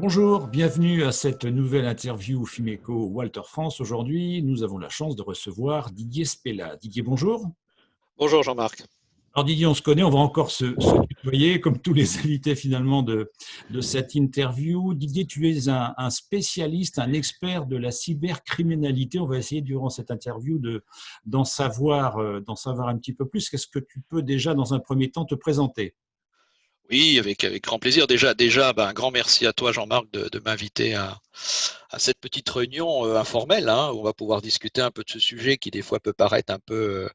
Bonjour, bienvenue à cette nouvelle interview Fimeco Walter France. Aujourd'hui, nous avons la chance de recevoir Didier Spella. Didier, bonjour. Bonjour Jean-Marc. Alors Didier, on se connaît, on va encore se tutoyer, comme tous les invités finalement de cette interview. Didier, tu es un spécialiste, un expert de la cybercriminalité. On va essayer durant cette interview d'en savoir un petit peu plus. Qu'est-ce que tu peux déjà, dans un premier temps, te présenter? Oui, avec grand plaisir. Un grand merci à toi Jean-Marc de m'inviter à cette petite réunion informelle, hein, où on va pouvoir discuter un peu de ce sujet qui des fois peut paraître un peu,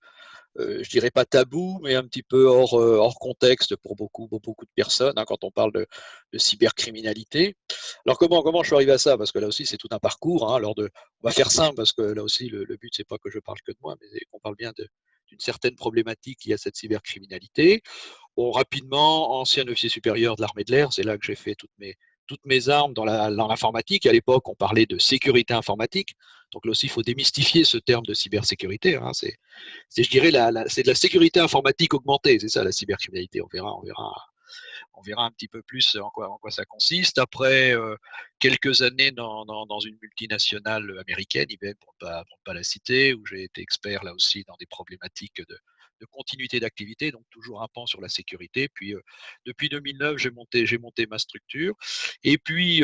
je dirais pas tabou, mais un petit peu hors contexte pour beaucoup de personnes, hein, quand on parle de cybercriminalité. Alors comment je suis arrivé à ça? Parce que là aussi c'est tout un parcours, hein. On va faire simple parce que là aussi le but c'est pas que je parle que de moi, mais qu'on parle bien d'une certaine problématique liée à cette cybercriminalité. Bon, rapidement, ancien officier supérieur de l'armée de l'air, c'est là que j'ai fait toutes mes armes dans l'informatique. À l'époque, on parlait de sécurité informatique. Donc là aussi, il faut démystifier ce terme de cybersécurité, hein. Je dirais, c'est de la sécurité informatique augmentée. C'est ça, la cybercriminalité. On verra un petit peu plus en quoi ça consiste. Après quelques années dans une multinationale américaine, IBM pour ne pas la citer, où j'ai été expert là aussi dans des problématiques de continuité d'activité, donc toujours un pan sur la sécurité. Puis depuis 2009, j'ai monté ma structure. Et puis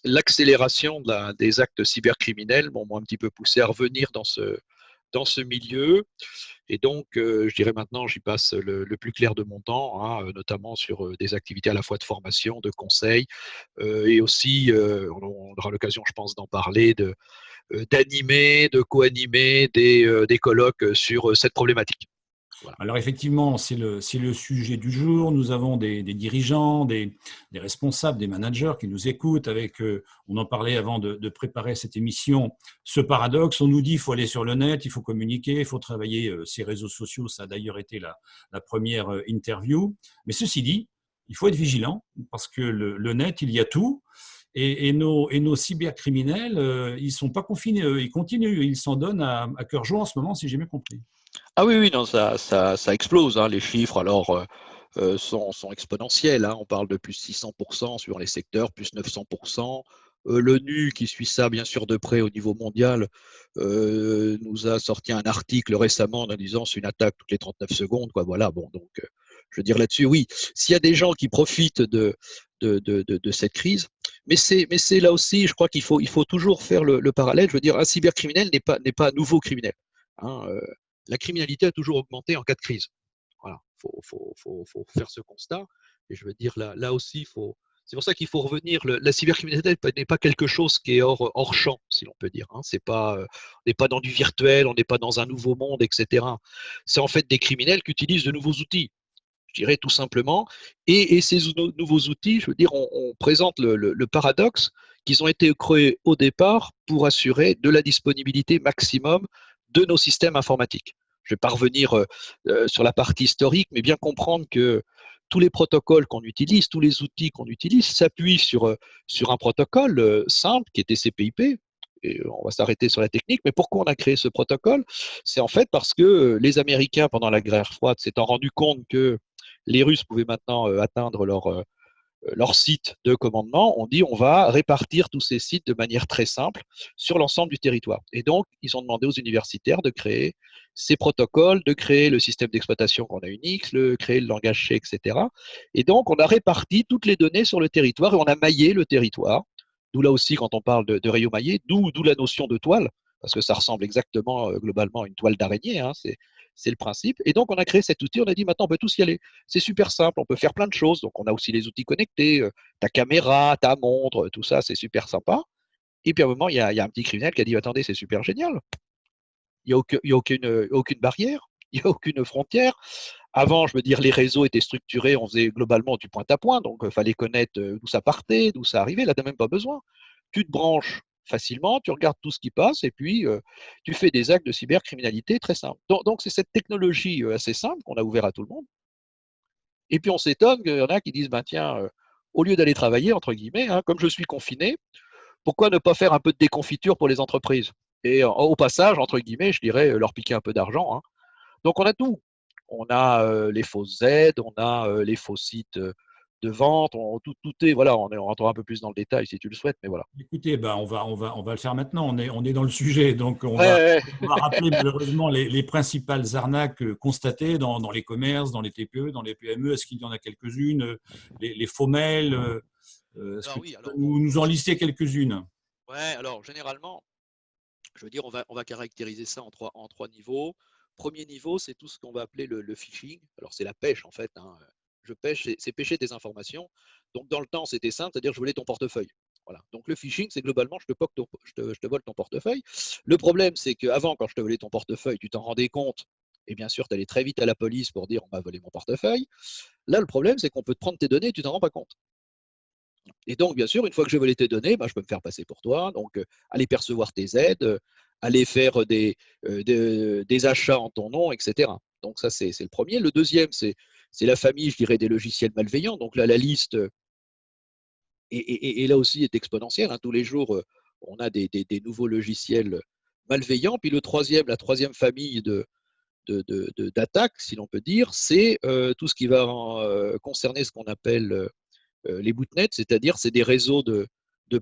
l'accélération des actes cybercriminels m'ont un petit peu poussé à revenir dans ce milieu. Et donc, je dirais maintenant, j'y passe le plus clair de mon temps, hein, notamment sur des activités à la fois de formation, de conseil, et aussi, on aura l'occasion, je pense, d'en parler, d'animer, de co-animer des colloques sur cette problématique. Voilà. Alors effectivement, c'est le sujet du jour. Nous avons des dirigeants, des responsables, des managers qui nous écoutent avec, on en parlait avant de préparer cette émission, ce paradoxe. On nous dit qu'il faut aller sur le net, il faut communiquer, il faut travailler ses réseaux sociaux. Ça a d'ailleurs été la première interview. Mais ceci dit, il faut être vigilant parce que le net, il y a tout. Et nos cybercriminels, ils ne sont pas confinés, eux. Ils continuent, ils s'en donnent à cœur joie en ce moment, si j'ai bien compris. Ah oui, oui, non, ça explose, hein, les chiffres. Alors, sont exponentiels, hein. On parle de plus 600% sur les secteurs, plus 900%. L'ONU, qui suit ça bien sûr de près au niveau mondial, nous a sorti un article récemment en disant c'est une attaque toutes les 39 secondes, quoi. Voilà, bon, donc, je veux dire là-dessus, oui, s'il y a des gens qui profitent de cette crise, mais c'est là aussi, je crois il faut toujours faire le parallèle. Je veux dire, un cybercriminel n'est pas un nouveau criminel, hein. La criminalité a toujours augmenté en cas de crise. Voilà, faut faire ce constat. Et je veux dire, là aussi, c'est pour ça qu'il faut revenir. La cybercriminalité n'est pas quelque chose qui est hors champ, si l'on peut dire, hein. C'est pas, on n'est pas dans du virtuel, on n'est pas dans un nouveau monde, etc. C'est en fait des criminels qui utilisent de nouveaux outils, je dirais tout simplement. Et ces nouveaux outils, je veux dire, on présente le paradoxe qu'ils ont été créés au départ pour assurer de la disponibilité maximum de nos systèmes informatiques. Je vais pas revenir sur la partie historique, mais bien comprendre que tous les protocoles qu'on utilise, tous les outils qu'on utilise s'appuient sur un protocole simple qui est TCP/IP. Et on va s'arrêter sur la technique, mais pourquoi on a créé ce protocole? C'est en fait parce que les Américains, pendant la guerre froide, s'étant rendus compte que les Russes pouvaient maintenant atteindre leur site de commandement, on dit on va répartir tous ces sites de manière très simple sur l'ensemble du territoire. Et donc, ils ont demandé aux universitaires de créer ces protocoles, de créer le système d'exploitation qu'on a Unix, de créer le langage C, etc. Et donc, on a réparti toutes les données sur le territoire et on a maillé le territoire. D'où là aussi, quand on parle de rayon maillé, d'où la notion de toile, parce que ça ressemble exactement globalement à une toile d'araignée, hein, c'est le principe. Et donc, on a créé cet outil, on a dit maintenant, on peut tous y aller. C'est super simple, on peut faire plein de choses. Donc, on a aussi les outils connectés, ta caméra, ta montre, tout ça, c'est super sympa. Et puis, à un moment, il y a un petit criminel qui a dit, attendez, c'est super génial. Il y a aucune barrière, il n'y a aucune frontière. Avant, je veux dire, les réseaux étaient structurés, on faisait globalement du point à point, donc il fallait connaître d'où ça partait, d'où ça arrivait. Là, tu n'as même pas besoin. Tu te branches facilement, tu regardes tout ce qui passe et puis tu fais des actes de cybercriminalité très simples. Donc c'est cette technologie assez simple qu'on a ouvert à tout le monde. Et puis on s'étonne qu'il y en a qui disent, ben tiens, au lieu d'aller travailler, entre guillemets, hein, comme je suis confiné, pourquoi ne pas faire un peu de déconfiture pour les entreprises? Et au passage, entre guillemets, je dirais, leur piquer un peu d'argent, hein. Donc on a tout. On a les fausses aides, on a les faux sites de vente, tout est, voilà, on rentrera un peu plus dans le détail si tu le souhaites, mais voilà. Écoutez, ben, on va le faire maintenant. On est dans le sujet. Donc, on va, Ouais, on va rappeler malheureusement les principales arnaques constatées dans les commerces, dans les TPE, dans les PME. Est-ce qu'il y en a quelques-unes? Les faux mails, est-ce que alors tu oui, peux alors bon, nous en lister quelques-unes? ouais, alors généralement, je veux dire, on va caractériser ça en trois niveaux. Premier niveau, c'est tout ce qu'on va appeler le phishing. Alors, c'est la pêche, en fait, hein. Je pêche, c'est pêcher des informations. Donc, dans le temps, c'était simple, c'est-à-dire je volais ton portefeuille. Voilà. Donc, le phishing, c'est globalement, je te vole ton portefeuille. Le problème, c'est qu'avant, quand je te volais ton portefeuille, tu t'en rendais compte. Et bien sûr, tu allais très vite à la police pour dire on m'a volé mon portefeuille. Là, le problème, c'est qu'on peut te prendre tes données et tu t'en rends pas compte. Et donc, bien sûr, une fois que je volé tes données, bah, je peux me faire passer pour toi, donc aller percevoir tes aides, aller faire des achats en ton nom, etc. Donc ça, c'est le premier. Le deuxième, c'est la famille, je dirais, des logiciels malveillants. Donc là, la liste, et là aussi, est exponentielle, hein. Tous les jours, on a des nouveaux logiciels malveillants. Puis la troisième famille d'attaques, si l'on peut dire, c'est tout ce qui va concerner ce qu'on appelle les bootnets, c'est-à-dire c'est des réseaux de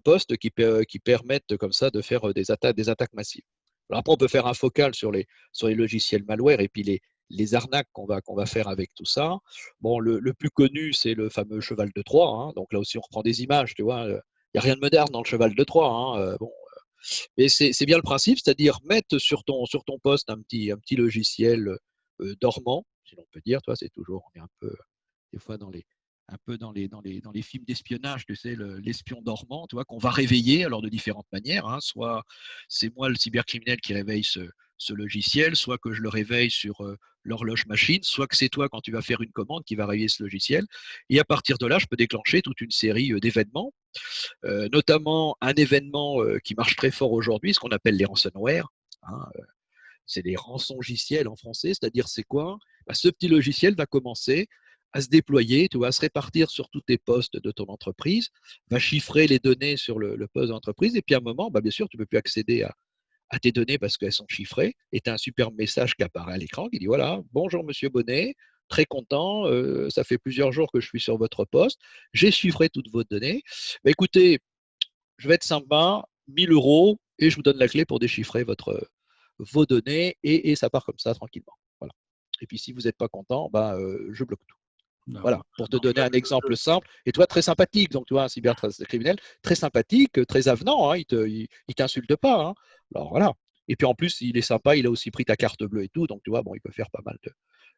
postes qui permettent comme ça de faire des attaques massives. Alors après, on peut faire un focal sur les logiciels malware et puis les arnaques qu'on va faire avec tout ça. Bon, le plus connu, c'est le fameux cheval de Troie, hein. Donc là aussi, on reprend des images, tu vois. Il n'y a rien de moderne dans le cheval de Troie, hein. Bon, mais c'est bien le principe, c'est-à-dire mettre sur ton poste un petit logiciel dormant, si l'on peut dire. Toi, c'est toujours, on est un peu des fois dans les films d'espionnage, tu sais, l'espion dormant, tu vois, qu'on va réveiller alors de différentes manières, hein. Soit c'est moi le cybercriminel qui réveille ce logiciel, soit que je le réveille sur l'horloge machine, soit que c'est toi quand tu vas faire une commande qui va réveiller ce logiciel. Et à partir de là, je peux déclencher toute une série d'événements, notamment un événement qui marche très fort aujourd'hui, ce qu'on appelle les ransomware, hein. C'est des rançongiciels en français, c'est-à-dire c'est quoi? Bah, ce petit logiciel va commencer à se déployer, tu vois, à se répartir sur tous tes postes de ton entreprise, va chiffrer les données sur le poste de l'entreprise, et puis à un moment, bah, bien sûr, tu ne peux plus accéder à tes données parce qu'elles sont chiffrées, et tu as un super message qui apparaît à l'écran qui dit, voilà, bonjour Monsieur Bonnet, très content, ça fait plusieurs jours que je suis sur votre poste, j'ai chiffré toutes vos données. Bah, écoutez, je vais être sympa, 1 000 € et je vous donne la clé pour déchiffrer vos données, et ça part comme ça tranquillement. Voilà. Et puis si vous n'êtes pas content, bah, je bloque tout. Non, Voilà, voilà. pour te Donc, donner un exemple simple. Et toi, très sympathique, donc tu vois, un cybercriminel, très sympathique, très avenant, hein, il t'insulte pas, hein. Alors voilà. Et puis en plus, il est sympa, il a aussi pris ta carte bleue et tout, donc tu vois, bon, il peut faire pas mal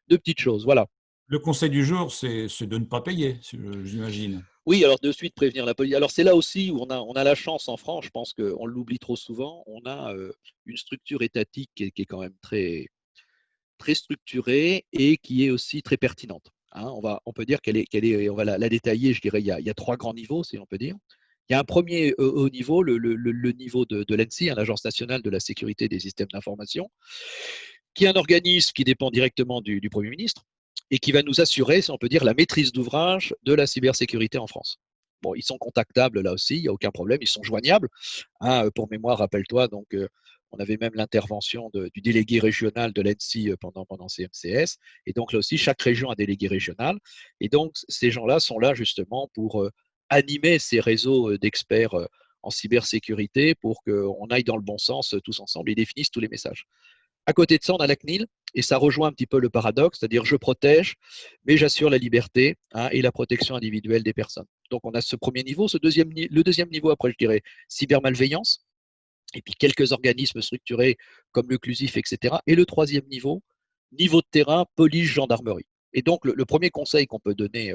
de petites choses. Voilà. le conseil du jour, c'est de ne pas payer, j'imagine. Oui, alors de suite prévenir la police. Alors c'est là aussi où on a la chance en France, je pense qu'on l'oublie trop souvent, on a une structure étatique qui est quand même très, très structurée et qui est aussi très pertinente, hein. On peut dire on va la détailler, je dirais, il y a 3 grands niveaux, si on peut dire. Il y a un premier haut niveau, le niveau de l'ANSSI, hein, l'Agence nationale de la sécurité des systèmes d'information, qui est un organisme qui dépend directement du Premier ministre et qui va nous assurer, si on peut dire, la maîtrise d'ouvrage de la cybersécurité en France. Bon, ils sont contactables là aussi, il n'y a aucun problème, ils sont joignables, hein. Pour mémoire, rappelle-toi, donc on avait même l'intervention du délégué régional de l'ANSSI pendant CMCS. Et donc là aussi, chaque région a un délégué régional. Et donc ces gens-là sont là justement pour animer ces réseaux d'experts en cybersécurité pour qu'on aille dans le bon sens tous ensemble et définissent tous les messages. À côté de ça, on a la CNIL, et ça rejoint un petit peu le paradoxe, c'est-à-dire je protège, mais j'assure la liberté, hein, et la protection individuelle des personnes. Donc on a ce premier niveau, le deuxième niveau, après je dirais cybermalveillance, et puis quelques organismes structurés comme l'Occlusif, etc. Et le troisième niveau de terrain, police, gendarmerie. Et donc le premier conseil qu'on peut donner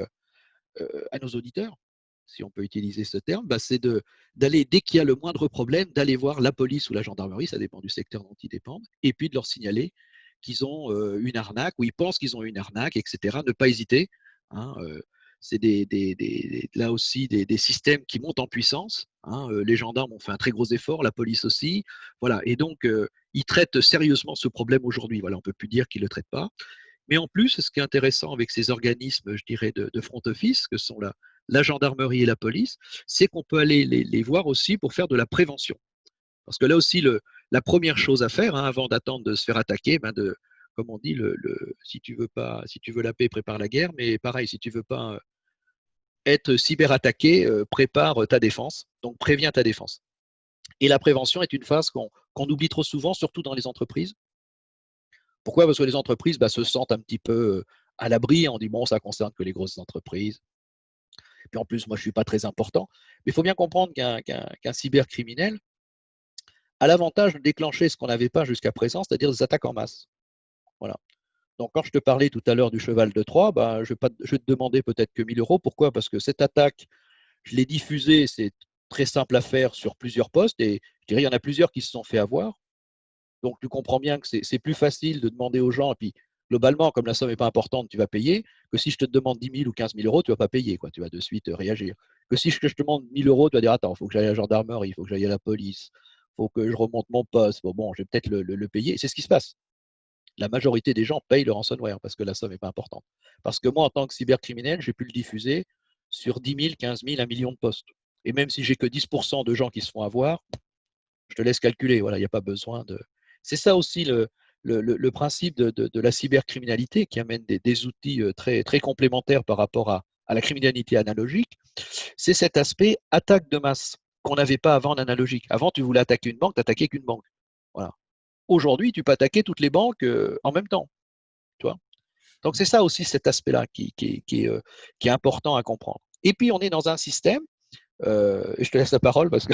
à nos auditeurs, si on peut utiliser ce terme, bah, c'est d'aller, dès qu'il y a le moindre problème, d'aller voir la police ou la gendarmerie, ça dépend du secteur dont ils dépendent, et puis de leur signaler qu'ils ont une arnaque, ou ils pensent qu'ils ont une arnaque, etc. Ne pas hésiter, hein. C'est là aussi des systèmes qui montent en puissance, hein. Les gendarmes ont fait un très gros effort, la police aussi. Voilà. Et donc, ils traitent sérieusement ce problème aujourd'hui. Voilà, on ne peut plus dire qu'ils ne le traitent pas. Mais en plus, ce qui est intéressant avec ces organismes, je dirais, de front office, que sont la gendarmerie et la police, c'est qu'on peut aller les voir aussi pour faire de la prévention. Parce que là aussi, la première chose à faire, hein, avant d'attendre de se faire attaquer, ben comme on dit, si tu veux la paix, prépare la guerre. Mais pareil, si tu veux pas être cyberattaqué, prépare ta défense, donc préviens ta défense. Et la prévention est une phase qu'on oublie trop souvent, surtout dans les entreprises. Pourquoi? Parce que les entreprises se sentent un petit peu à l'abri. On dit, bon, ça concerne que les grosses entreprises. Et puis en plus, moi, je ne suis pas très important. Mais il faut bien comprendre qu'un cybercriminel a l'avantage de déclencher ce qu'on n'avait pas jusqu'à présent, c'est-à-dire des attaques en masse. Voilà. Donc, quand je te parlais tout à l'heure du cheval de Troie, je vais te demander peut-être que 1 000 euros. Pourquoi? Parce que cette attaque, je l'ai diffusée, c'est très simple à faire sur plusieurs postes et je dirais il y en a plusieurs qui se sont fait avoir. Donc, tu comprends bien que c'est plus facile de demander aux gens, et puis globalement, comme la somme n'est pas importante, tu vas payer, que si je te demande 10 000 ou 15 000 euros, tu ne vas pas payer, quoi. Tu vas de suite réagir. Que si je te demande 1 000 euros, tu vas dire, attends, il faut que j'aille à la gendarmerie, il faut que j'aille à la police, il faut que je remonte mon poste. Bon, je vais peut-être le payer. C'est ce qui se passe. La majorité des gens payent le ransomware parce que la somme n'est pas importante. Parce que moi, en tant que cybercriminel, j'ai pu le diffuser sur 10 000, 15 000, 1 million de postes. Et même si j'ai que 10% de gens qui se font avoir, je te laisse calculer. Voilà, il n'y a pas besoin de. C'est ça aussi le principe de la cybercriminalité qui amène des outils très, très complémentaires par rapport à la criminalité analogique. C'est cet aspect attaque de masse qu'on n'avait pas avant en analogique. Avant, tu voulais attaquer une banque, tu n'attaquais qu'une banque. Voilà. Aujourd'hui, tu peux attaquer toutes les banques en même temps. Tu vois. Donc, c'est ça aussi cet aspect-là qui est important à comprendre. Et puis, on est dans un système, et je te laisse la parole parce que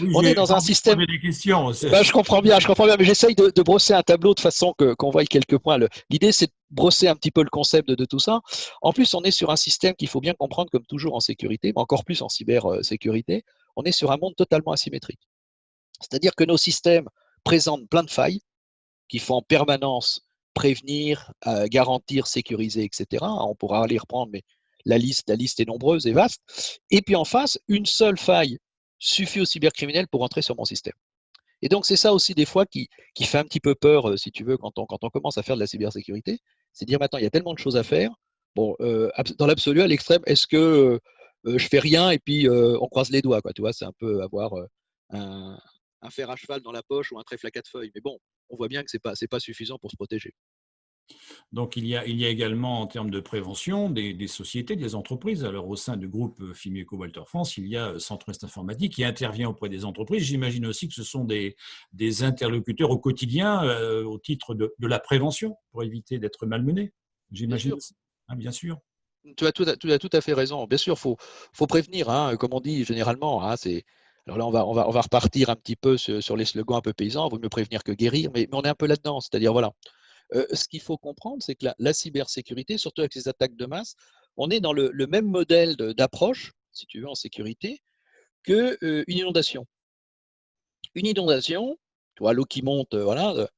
Oui, on est j'ai dans un envie de système. poser des questions. Je comprends bien, mais j'essaye de brosser un tableau de façon qu'on voie quelques points. L'idée, c'est de brosser un petit peu le concept de tout ça. En plus, on est sur un système qu'il faut bien comprendre, comme toujours en sécurité, mais encore plus en cybersécurité. On est sur un monde totalement asymétrique. C'est-à-dire que nos systèmes présentent plein de failles qu'il faut en permanence prévenir, garantir, sécuriser, etc. On pourra les reprendre, mais la liste est nombreuse et vaste. Et puis en face, une seule faille suffit au cybercriminel pour entrer sur mon système. Et donc, c'est ça aussi des fois qui fait un petit peu peur, si tu veux, quand on commence à faire de la cybersécurité. C'est dire maintenant, il y a tellement de choses à faire. Bon, dans l'absolu, à l'extrême, est-ce que je fais rien et puis on croise les doigts, quoi, tu vois, c'est un peu avoir un, un fer à cheval dans la poche ou un trèfle à 4 feuilles. Mais bon, on voit bien que c'est pas suffisant pour se protéger. Donc, il y a également, en termes de prévention, des sociétés, des entreprises. Alors, au sein du groupe Fimeco Walter France, il y a Centre-Est Informatique qui intervient auprès des entreprises. J'imagine aussi que ce sont des interlocuteurs au quotidien au titre de la prévention pour éviter d'être malmenés. Bien J'imagine sûr, aussi. Ah, bien sûr. tu as tout à fait raison. Bien sûr, faut prévenir, hein, comme on dit généralement. Hein, alors là, on va repartir un petit peu sur les slogans un peu paysans. Vaut mieux prévenir que guérir, mais on est un peu là-dedans. C'est-à-dire, voilà, ce qu'il faut comprendre, c'est que la cybersécurité, surtout avec ces attaques de masse, on est dans le même modèle d'approche, si tu veux, en sécurité, qu'une inondation. Une inondation, tu vois, l'eau qui monte, voilà,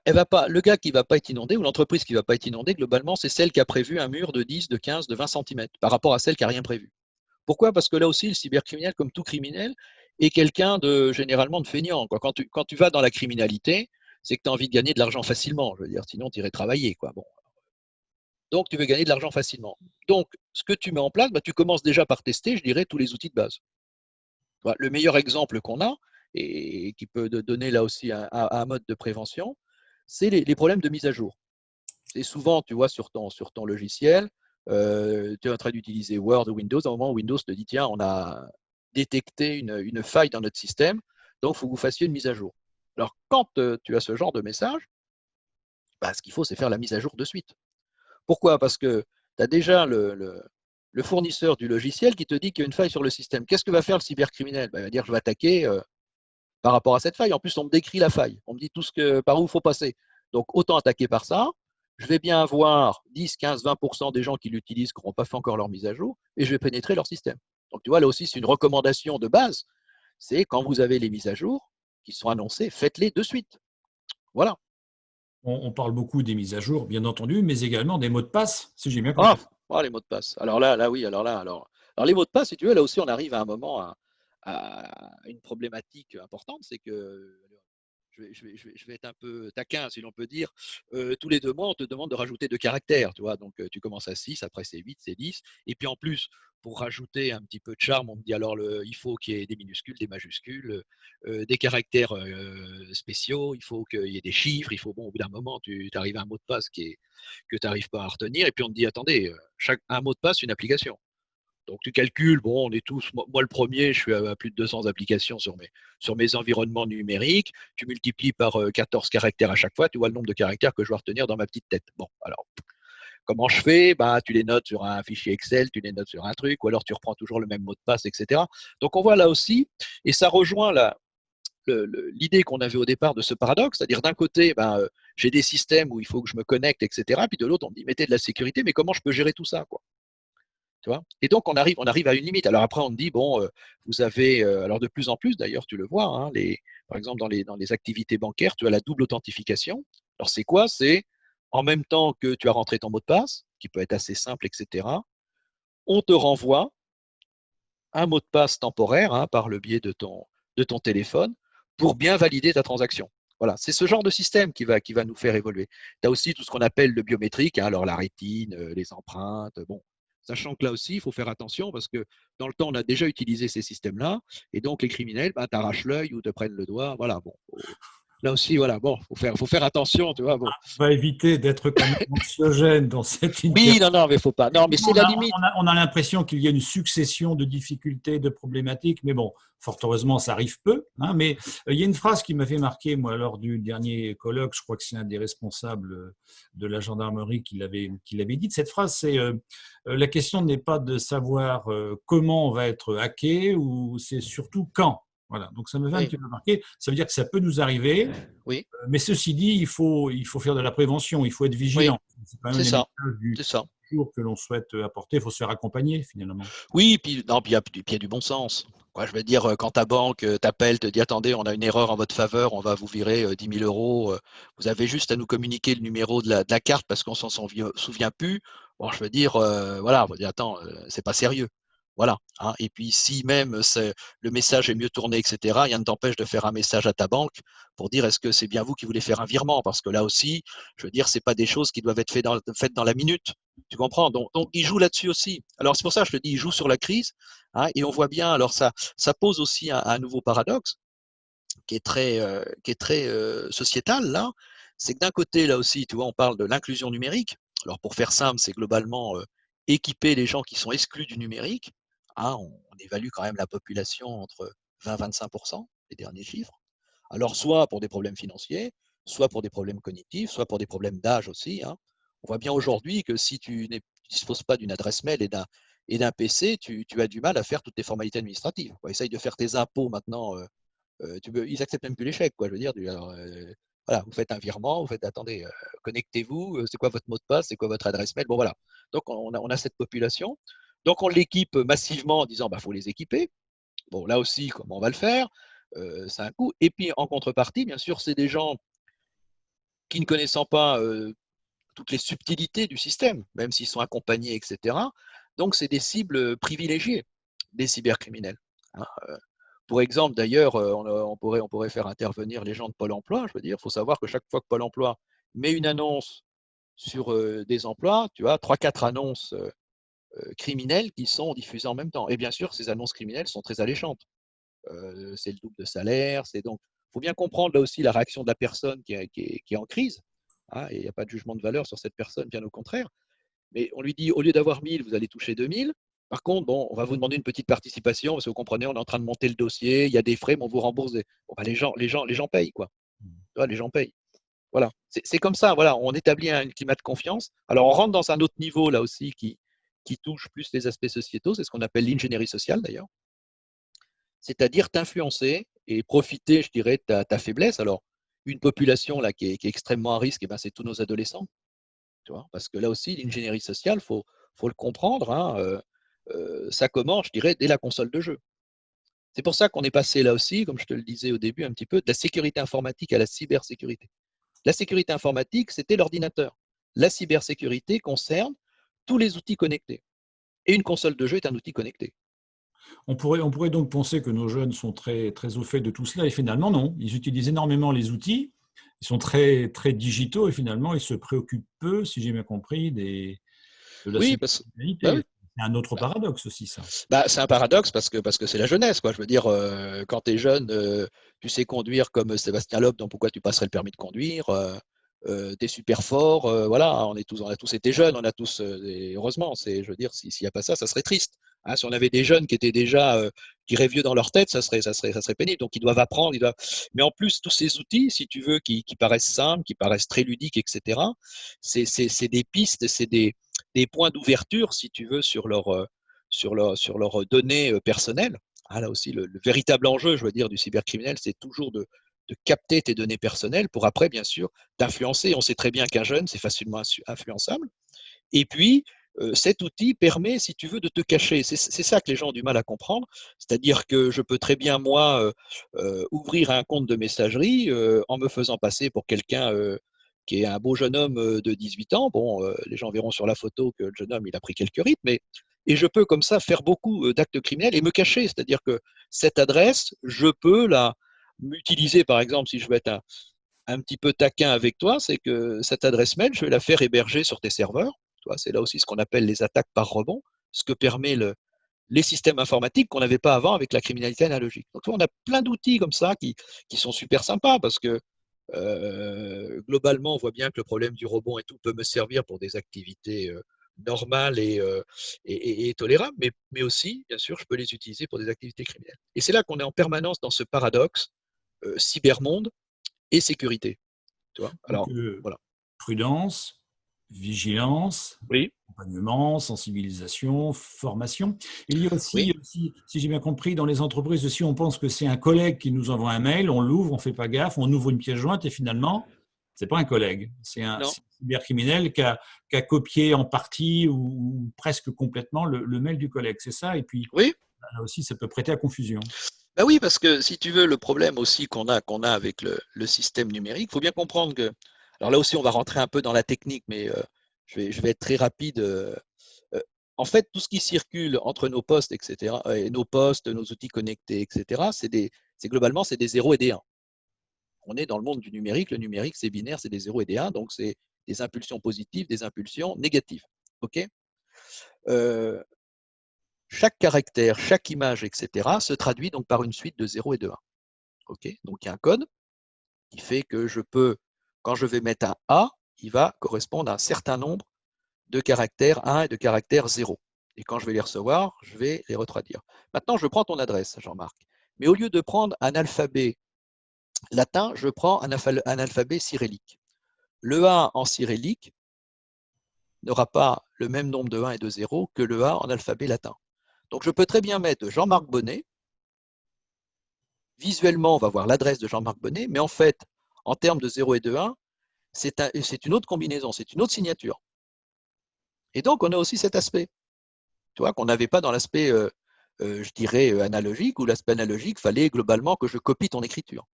elle va pas, le gars qui ne va pas être inondé ou l'entreprise qui ne va pas être inondée, globalement, c'est celle qui a prévu un mur de 10, de 15, de 20 centimètres par rapport à celle qui n'a rien prévu. Pourquoi? Parce que là aussi, le cybercriminel, comme tout criminel, est quelqu'un généralement de feignant, quoi. Quand tu vas dans la criminalité, c'est que tu as envie de gagner de l'argent facilement. Je veux dire, sinon, tu irais travailler, quoi. Bon. Donc, tu veux gagner de l'argent facilement. Donc, ce que tu mets en place, tu commences déjà par tester, je dirais, tous les outils de base. Voilà. Le meilleur exemple qu'on a, et qui peut donner là aussi un mode de prévention, c'est les problèmes de mise à jour. C'est souvent, tu vois, sur ton logiciel, tu es en train d'utiliser Word ou Windows, à un moment, Windows te dit, tiens, on a détecté une faille dans notre système, donc il faut que vous fassiez une mise à jour. Alors, quand tu as ce genre de message, ce qu'il faut, c'est faire la mise à jour de suite. Pourquoi? Parce que tu as déjà le fournisseur du logiciel qui te dit qu'il y a une faille sur le système. Qu'est-ce que va faire le cybercriminel? Il va dire, je vais attaquer par rapport à cette faille. En plus, on me décrit la faille. On me dit par où il faut passer. Donc, autant attaquer par ça. Je vais bien avoir 10, 15, 20% des gens qui l'utilisent qui n'auront pas fait encore leur mise à jour et je vais pénétrer leur système. Donc, tu vois, là aussi, c'est une recommandation de base. C'est quand vous avez les mises à jour qui sont annoncées, faites-les de suite. Voilà. On parle beaucoup des mises à jour, bien entendu, mais également des mots de passe, si j'ai bien Ah, compris. les mots de passe. Alors là, oui, alors les mots de passe, si tu veux, là aussi, on arrive à un moment à une problématique importante, c'est que je vais être un peu taquin, si l'on peut dire. Tous les 2 mois, on te demande de rajouter 2 caractères, tu vois. Donc, tu commences à 6, après c'est 8, c'est 10. Et puis en plus, pour rajouter un petit peu de charme, on me dit alors il faut qu'il y ait des minuscules, des majuscules, des caractères spéciaux, il faut qu'il y ait des chiffres, il faut, bon, au bout d'un moment, tu arrives à un mot de passe que tu n'arrives pas à retenir. Et puis on te dit, attendez, un mot de passe, une application. Donc tu calcules, bon, on est tous, moi le premier, je suis à plus de 200 applications sur mes environnements numériques. Tu multiplies par 14 caractères à chaque fois, tu vois le nombre de caractères que je dois retenir dans ma petite tête. Bon, alors, comment je fais? Bah, tu les notes sur un fichier Excel, tu les notes sur un truc, ou alors tu reprends toujours le même mot de passe, etc. Donc on voit là aussi, et ça rejoint l'idée qu'on avait au départ de ce paradoxe, c'est-à-dire d'un côté, ben, j'ai des systèmes où il faut que je me connecte, etc. Puis de l'autre, on me dit, mettez de la sécurité, mais comment je peux gérer tout ça, quoi? Tu vois. Et donc, on arrive à une limite. Alors après, on te dit, bon, vous avez, alors de plus en plus, d'ailleurs, tu le vois, hein, par exemple, dans les activités bancaires, tu as la double authentification. Alors, c'est quoi? C'est en même temps que tu as rentré ton mot de passe, qui peut être assez simple, etc., on te renvoie un mot de passe temporaire, hein, par le biais de ton téléphone pour bien valider ta transaction. Voilà, c'est ce genre de système qui va nous faire évoluer. Tu as aussi tout ce qu'on appelle le biométrique, hein, alors la rétine, les empreintes, bon. Sachant que là aussi, il faut faire attention parce que dans le temps, on a déjà utilisé ces systèmes-là, et donc les criminels, bah, t'arrachent l'œil ou te prennent le doigt. Voilà, bon. Là aussi, voilà, bon, faut faire attention, tu vois. Bon. On va éviter d'être quand même anxiogène dans cette interview. Oui, non, non, mais faut pas. Non, mais c'est la limite. On a l'impression qu'il y a une succession de difficultés, de problématiques, mais bon, fort heureusement, ça arrive peu. Hein, mais il y a une phrase qui m'avait marqué, moi, lors du dernier colloque, je crois que c'est un des responsables de la gendarmerie qui l'avait dit. Cette phrase, c'est la question n'est pas de savoir comment on va être hacké, ou c'est surtout quand. Voilà, donc ça me fait un Oui, petit peu marqué. Ça veut dire que ça peut nous arriver, oui, mais ceci dit, il faut faire de la prévention, il faut être oui, vigilant. C'est quand même c'est les ça, messages du c'est ça. jour que l'on souhaite apporter. Il faut se faire accompagner finalement. Oui, puis non, puis il y a du bon sens. Quoi, je veux dire, quand ta banque t'appelle, te dit attendez, on a une erreur en votre faveur, on va vous virer 10 000 euros. Vous avez juste à nous communiquer le numéro de la carte parce qu'on s'en souvient plus. Bon, je veux dire, voilà, on va dire attends, c'est pas sérieux. Voilà. Hein. Et puis si même le message est mieux tourné, etc., rien ne t'empêche de faire un message à ta banque pour dire est-ce que c'est bien vous qui voulez faire un virement? Parce que là aussi, je veux dire, c'est pas des choses qui doivent être faites dans la minute. Tu comprends? Donc il joue là-dessus aussi. Alors c'est pour ça que je te dis, il joue sur la crise, hein, et on voit bien. Alors ça pose aussi un nouveau paradoxe qui est très sociétal là. C'est que d'un côté là aussi, tu vois, on parle de l'inclusion numérique. Alors pour faire simple, c'est globalement équiper les gens qui sont exclus du numérique. Hein, on évalue quand même la population entre 20-25%, les derniers chiffres. Alors soit pour des problèmes financiers, soit pour des problèmes cognitifs, soit pour des problèmes d'âge aussi. Hein. On voit bien aujourd'hui que si tu ne disposes pas d'une adresse mail et d'un PC, tu as du mal à faire toutes tes formalités administratives. Quoi. Essaye de faire tes impôts maintenant. Ils acceptent même plus les chèques. Quoi. Je veux dire, alors, voilà, vous faites un virement, vous faites attendez, connectez-vous, c'est quoi votre mot de passe, c'est quoi votre adresse mail. Bon voilà. Donc on a cette population. Donc on l'équipe massivement en disant bah faut les équiper. Bon là aussi comment on va le faire? C'est un coût. Et puis en contrepartie, bien sûr, c'est des gens qui ne connaissant pas toutes les subtilités du système, même s'ils sont accompagnés, etc. Donc, c'est des cibles privilégiées des cybercriminels. Hein. Pour exemple, d'ailleurs, on pourrait faire intervenir les gens de Pôle emploi. Je veux dire, il faut savoir que chaque fois que Pôle emploi met une annonce sur des emplois, tu as 3-4 annonces criminelles qui sont diffusées en même temps. Et bien sûr, ces annonces criminelles sont très alléchantes. C'est le double de salaire. C'est donc, il faut bien comprendre là aussi la réaction de la personne qui est en crise. Hein, et il n'y a pas de jugement de valeur sur cette personne, bien au contraire. Mais on lui dit, au lieu d'avoir 1000, vous allez toucher 2000. Par contre, bon, on va vous demander une petite participation parce que vous comprenez, on est en train de monter le dossier, il y a des frais, mais on vous rembourse. Bon, bah, les gens payent, quoi. Tu vois, les gens payent. Voilà. C'est comme ça, voilà. On établit un climat de confiance. Alors, on rentre dans un autre niveau, là aussi, qui touche plus les aspects sociétaux. C'est ce qu'on appelle l'ingénierie sociale, d'ailleurs. C'est-à-dire t'influencer et profiter, je dirais, de ta faiblesse. Alors, une population là qui est extrêmement à risque, eh ben, c'est tous nos adolescents. Tu vois, parce que là aussi, l'ingénierie sociale, faut le comprendre, hein, ça commence, je dirais, dès la console de jeu. C'est pour ça qu'on est passé là aussi, comme je te le disais au début un petit peu, de la sécurité informatique à la cybersécurité. La sécurité informatique, c'était l'ordinateur. La cybersécurité concerne tous les outils connectés. Et une console de jeu est un outil connecté. On pourrait donc penser que nos jeunes sont très, très au fait de tout cela, et finalement, non. Ils utilisent énormément les outils, ils sont très, très digitaux, et finalement, ils se préoccupent peu, si j'ai bien compris, de la Oui, bah oui. cybercriminalité. C'est un autre Bah, paradoxe aussi, ça. c'est un paradoxe parce que c'est la jeunesse, quoi. Je veux dire, quand tu es jeune, tu sais conduire comme Sébastien Loeb, donc pourquoi tu passerais le permis de conduire? Tu es super fort, voilà, on a tous été jeunes, on a tous, et heureusement, je veux dire, s'il n'y a pas ça, ça serait triste. Hein, si on avait des jeunes qui étaient déjà, qui dirais vieux dans leur tête, ça serait pénible. Donc ils doivent apprendre, mais en plus, tous ces outils, si tu veux, qui paraissent simples, qui paraissent très ludiques, etc., c'est des pistes, c'est des points d'ouverture, si tu veux, sur leurs données personnelles. Ah, là aussi, le véritable enjeu, je veux dire, du cybercriminel, c'est toujours de capter tes données personnelles pour après, bien sûr, t'influencer. On sait très bien qu'un jeune, c'est facilement influençable. Et puis, cet outil permet, si tu veux, de te cacher. C'est ça que les gens ont du mal à comprendre. C'est-à-dire que je peux très bien, moi, ouvrir un compte de messagerie en me faisant passer pour quelqu'un qui est un beau jeune homme de 18 ans. Bon, les gens verront sur la photo que le jeune homme, il a pris quelques rites, et je peux comme ça faire beaucoup d'actes criminels et me cacher. C'est-à-dire que cette adresse, je peux m'utiliser, par exemple, si je veux être un petit peu taquin avec toi, c'est que cette adresse mail, je vais la faire héberger sur tes serveurs. C'est là aussi ce qu'on appelle les attaques par rebond, ce que permet les systèmes informatiques qu'on n'avait pas avant avec la criminalité analogique. Donc, on a plein d'outils comme ça qui sont super sympas parce que globalement, on voit bien que le problème du rebond et tout peut me servir pour des activités normales et tolérables, mais aussi, bien sûr, je peux les utiliser pour des activités criminelles. Et c'est là qu'on est en permanence dans ce paradoxe cybermonde et sécurité. Tu vois? Donc, Alors, voilà. prudence, vigilance, Oui, accompagnement, sensibilisation, formation. Il y a oui, aussi, si j'ai bien compris, dans les entreprises aussi, on pense que c'est un collègue qui nous envoie un mail, on l'ouvre, on ne fait pas gaffe, on ouvre une pièce jointe et finalement, c'est pas un collègue, non, c'est un cybercriminel qui a copié en partie ou presque complètement le mail du collègue. C'est ça. Et puis, oui. là aussi, ça peut prêter à confusion. Bah oui, parce que si tu veux, le problème aussi qu'on a avec le système numérique, il faut bien comprendre que, alors là aussi, on va rentrer un peu dans la technique, mais je vais être très rapide. Euh, En fait, tout ce qui circule entre nos postes, etc., et nos postes, nos outils connectés, etc., globalement, c'est des zéros et des 1. On est dans le monde du numérique. Le numérique, c'est binaire, c'est des zéros et des 1, donc c'est des impulsions positives, des impulsions négatives. OK? Euh, Chaque caractère, chaque image, etc., se traduit donc par une suite de 0 et de 1. OK? Donc il y a un code qui fait que quand je vais mettre un A, il va correspondre à un certain nombre de caractères 1 et de caractères 0. Et quand je vais les recevoir, je vais les retraduire. Maintenant, je prends ton adresse, Jean-Marc. Mais au lieu de prendre un alphabet latin, je prends un alphabet cyrillique. Le A en cyrillique n'aura pas le même nombre de 1 et de 0 que le A en alphabet latin. Donc je peux très bien mettre Jean-Marc Bonnet. Visuellement, on va voir l'adresse de Jean-Marc Bonnet, mais en fait, en termes de 0 et de 1, c'est une autre combinaison, c'est une autre signature. Et donc, on a aussi cet aspect, tu vois, qu'on n'avait pas dans l'aspect, je dirais, analogique, où l'aspect analogique, fallait globalement que je copie ton écriture.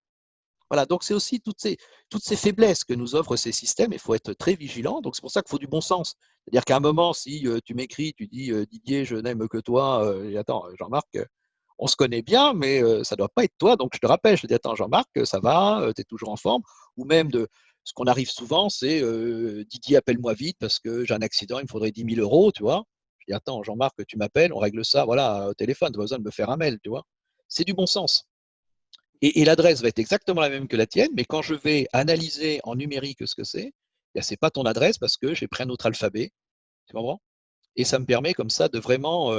Voilà, donc c'est aussi toutes ces faiblesses que nous offrent ces systèmes, il faut être très vigilant, donc c'est pour ça qu'il faut du bon sens. C'est-à-dire qu'à un moment, si tu m'écris, tu dis Didier, je n'aime que toi, et attends, Jean-Marc, on se connaît bien, mais ça ne doit pas être toi, donc je te rappelle, je te dis attends Jean-Marc, ça va, tu es toujours en forme, ou même ce qu'on arrive souvent, c'est Didier, appelle-moi vite parce que j'ai un accident, il me faudrait 10 000 euros, tu vois. Je dis attends Jean-Marc, tu m'appelles, on règle ça, voilà, au téléphone, tu n'as pas besoin de me faire un mail, tu vois. C'est du bon sens. Et l'adresse va être exactement la même que la tienne, mais quand je vais analyser en numérique ce que c'est, ce n'est pas ton adresse parce que j'ai pris un autre alphabet, tu comprends? Et ça me permet comme ça de vraiment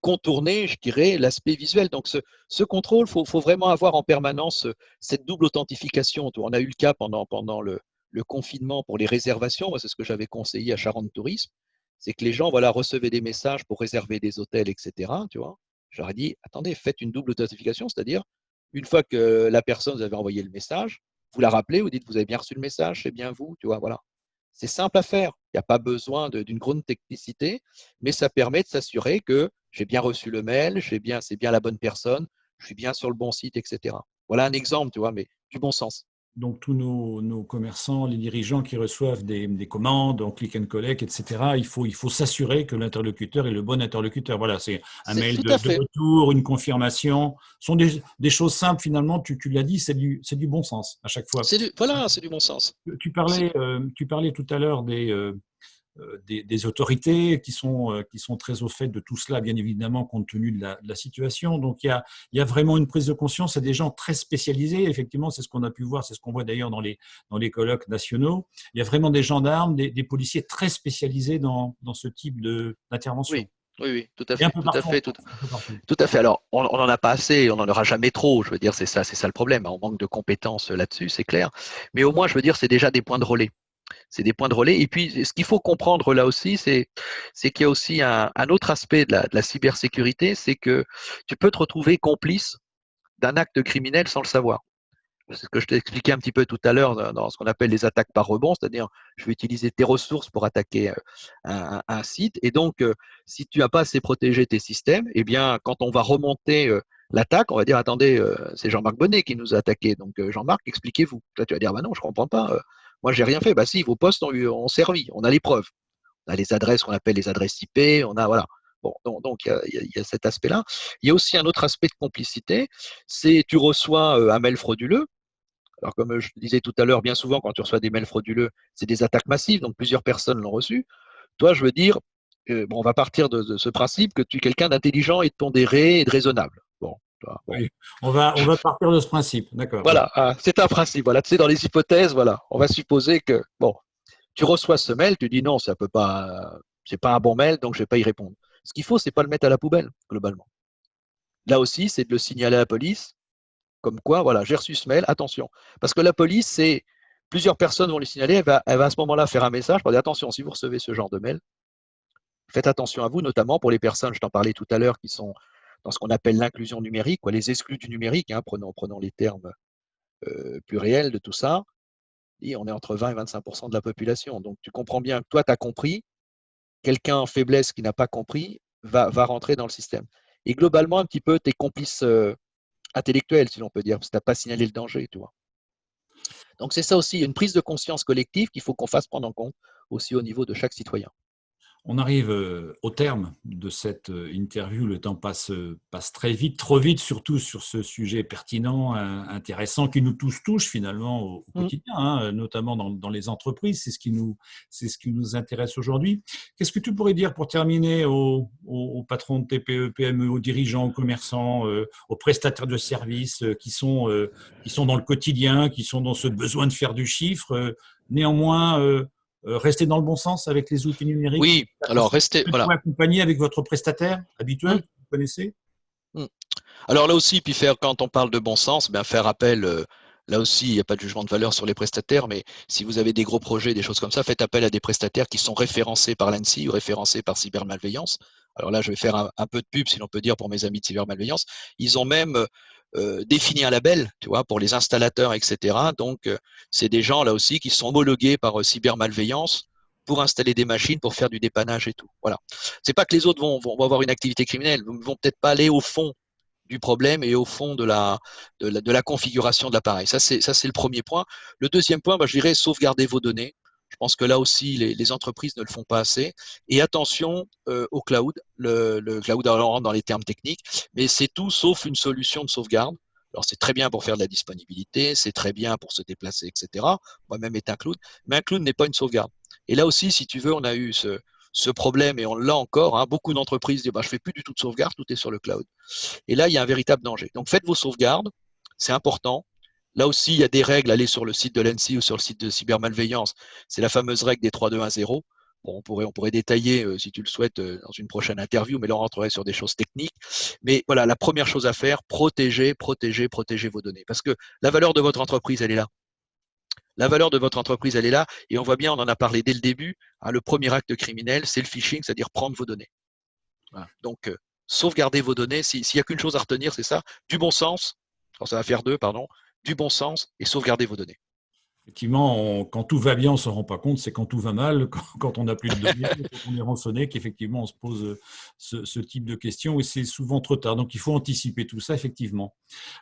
contourner, je dirais, l'aspect visuel. Donc ce contrôle, faut vraiment avoir en permanence cette double authentification. On a eu le cas pendant le confinement pour les réservations. Moi, c'est ce que j'avais conseillé à Charente Tourisme. C'est que les gens voilà, recevaient des messages pour réserver des hôtels, etc. Tu vois. Je leur ai dit, attendez, faites une double authentification, c'est-à-dire, une fois que la personne vous avait envoyé le message, vous la rappelez, vous dites, vous avez bien reçu le message, c'est bien vous, tu vois, voilà. C'est simple à faire. Il n'y a pas besoin d'une grande technicité, mais ça permet de s'assurer que j'ai bien reçu le mail, c'est bien la bonne personne, je suis bien sur le bon site, etc. Voilà un exemple, tu vois, mais du bon sens. Donc, tous nos commerçants, les dirigeants qui reçoivent des commandes en click and collect, etc., il faut s'assurer que l'interlocuteur est le bon interlocuteur. Voilà, c'est un C'est mail tout à de fait. retour, une confirmation. Ce sont des choses simples, finalement, tu l'as dit, c'est du bon sens à chaque fois. Voilà, c'est du bon sens. C'est- Tu parlais tout à l'heure des autorités qui sont très au fait de tout cela, bien évidemment, compte tenu de la situation. Donc, il y a vraiment une prise de conscience. C'est des gens très spécialisés. Effectivement, c'est ce qu'on a pu voir, c'est ce qu'on voit d'ailleurs dans les colloques nationaux. Il y a vraiment des gendarmes, des policiers très spécialisés dans ce type d'intervention. Oui, oui, oui, tout à Et un fait, peu tout à partout en fait, France. Un peu partout. tout à fait. Alors, on n'en a pas assez, on n'en aura jamais trop. Je veux dire, c'est ça le problème. On manque de compétences là-dessus, c'est clair. Mais au moins, je veux dire, c'est déjà des points de relais. C'est des points de relais. Et puis, ce qu'il faut comprendre là aussi, c'est qu'il y a aussi un autre aspect de la cybersécurité, c'est que tu peux te retrouver complice d'un acte criminel sans le savoir. C'est ce que je t'ai expliqué un petit peu tout à l'heure dans ce qu'on appelle les attaques par rebond, c'est-à-dire je vais utiliser tes ressources pour attaquer un site. Et donc, si tu n'as pas assez protégé tes systèmes, eh bien, quand on va remonter l'attaque, on va dire attendez, c'est Jean-Marc Bonnet qui nous a attaqué. Donc, Jean-Marc, expliquez-vous. Toi, tu vas dire bah non, je comprends pas. Moi, j'ai rien fait. Bah si, vos postes ont servi. On a les preuves. On a les adresses qu'on appelle les adresses IP. On a voilà. Bon, donc il y a cet aspect-là. Il y a aussi un autre aspect de complicité, c'est tu reçois un mail frauduleux. Alors, comme je disais tout à l'heure, bien souvent, quand tu reçois des mails frauduleux, c'est des attaques massives, donc plusieurs personnes l'ont reçu. Toi, je veux dire, bon, on va partir de ce principe que tu es quelqu'un d'intelligent et de pondéré et de raisonnable. Bon, bon. Oui, on va partir de ce principe. D'accord. Ok. Voilà, c'est un principe. Voilà, tu sais, dans les hypothèses, voilà, on va supposer que, bon, tu reçois ce mail, tu dis non, ça peut pas, c'est pas un bon mail, donc je vais pas y répondre. Ce qu'il faut, c'est pas le mettre à la poubelle, globalement. Là aussi, c'est de le signaler à la police, comme quoi, voilà, j'ai reçu ce mail, attention. Parce que la police, c'est plusieurs personnes vont lui signaler, elle va à ce moment-là faire un message pour dire attention, si vous recevez ce genre de mail, faites attention à vous, notamment pour les personnes, je t'en parlais tout à l'heure, qui sont dans ce qu'on appelle l'inclusion numérique, quoi, les exclus du numérique, hein, prenons les termes plus réels de tout ça, et on est entre 20 et 25% de la population. Donc tu comprends bien que toi, tu as compris, quelqu'un en faiblesse qui n'a pas compris va rentrer dans le système. Et globalement, un petit peu, tes complices intellectuels, si l'on peut dire, parce que tu n'as pas signalé le danger, tu vois. Donc c'est ça aussi, une prise de conscience collective qu'il faut qu'on fasse prendre en compte aussi au niveau de chaque citoyen. On arrive au terme de cette interview. Le temps passe très vite, trop vite, surtout sur ce sujet pertinent, intéressant, qui nous tous touche finalement au Mm. quotidien, hein, notamment dans les entreprises. C'est ce qui nous intéresse aujourd'hui. Qu'est-ce que tu pourrais dire pour terminer aux patrons de TPE, PME, aux dirigeants, aux commerçants, aux prestataires de services qui sont dans le quotidien, qui sont dans ce besoin de faire du chiffre, néanmoins rester dans le bon sens avec les outils numériques. Oui, alors restez, Vous voilà. pouvez accompagner avec votre prestataire Mm, habituel, que vous connaissez. mm. Alors là aussi, puis faire, quand on parle de bon sens, ben faire appel, là aussi, il n'y a pas de jugement de valeur sur les prestataires, mais si vous avez des gros projets, des choses comme ça, faites appel à des prestataires qui sont référencés par l'ANSSI ou référencés par cybermalveillance. Alors là, je vais faire un peu de pub, si l'on peut dire, pour mes amis de cybermalveillance. Ils ont même défini un label, tu vois, pour les installateurs, etc. Donc, c'est des gens là aussi qui sont homologués par cybermalveillance pour installer des machines, pour faire du dépannage et tout. Voilà. C'est pas que les autres vont avoir une activité criminelle, vont peut-être pas aller au fond du problème et au fond de la configuration de l'appareil. Ça, c'est le premier point. Le deuxième point, bah, je dirais sauvegarder vos données. Je pense que là aussi, les entreprises ne le font pas assez. Et attention au cloud. Le cloud, alors, on rentre dans les termes techniques, mais c'est tout sauf une solution de sauvegarde. Alors, c'est très bien pour faire de la disponibilité, c'est très bien pour se déplacer, etc. Moi-même est un cloud, mais un cloud n'est pas une sauvegarde. Et là aussi, si tu veux, on a eu ce problème et on l'a encore. Hein, beaucoup d'entreprises disent bah, je ne fais plus du tout de sauvegarde, tout est sur le cloud. Et là, il y a un véritable danger. Donc, faites vos sauvegardes, c'est important. Là aussi, il y a des règles. Allez sur le site de l'ANSSI ou sur le site de cybermalveillance. C'est la fameuse règle des 3-2-1-0. Bon, on pourrait détailler, si tu le souhaites, dans une prochaine interview, mais là, on rentrerait sur des choses techniques. Mais voilà, la première chose à faire, protéger vos données. Parce que la valeur de votre entreprise, elle est là. La valeur de votre entreprise, elle est là. Et on voit bien, on en a parlé dès le début. Hein, le premier acte criminel, c'est le phishing, c'est-à-dire prendre vos données. Voilà. Donc, sauvegardez vos données. S'il n'y a qu'une chose à retenir, c'est ça, du bon sens, alors ça va faire deux, pardon, du bon sens et sauvegarder vos données. Effectivement, quand tout va bien, on ne s'en rend pas compte. C'est quand tout va mal, quand on n'a plus de données, quand on est rançonné, qu'effectivement, on se pose ce type de questions et c'est souvent trop tard. Donc, il faut anticiper tout ça, effectivement.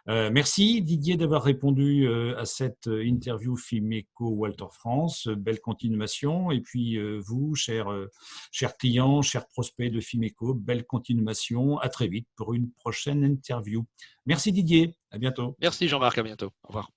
Merci Didier d'avoir répondu à cette interview Fimeco Walter France. Belle continuation. Et puis vous, chers clients, chers prospects de Fimeco, belle continuation. À très vite pour une prochaine interview. Merci Didier. À bientôt. Merci Jean-Marc, à bientôt. Au revoir.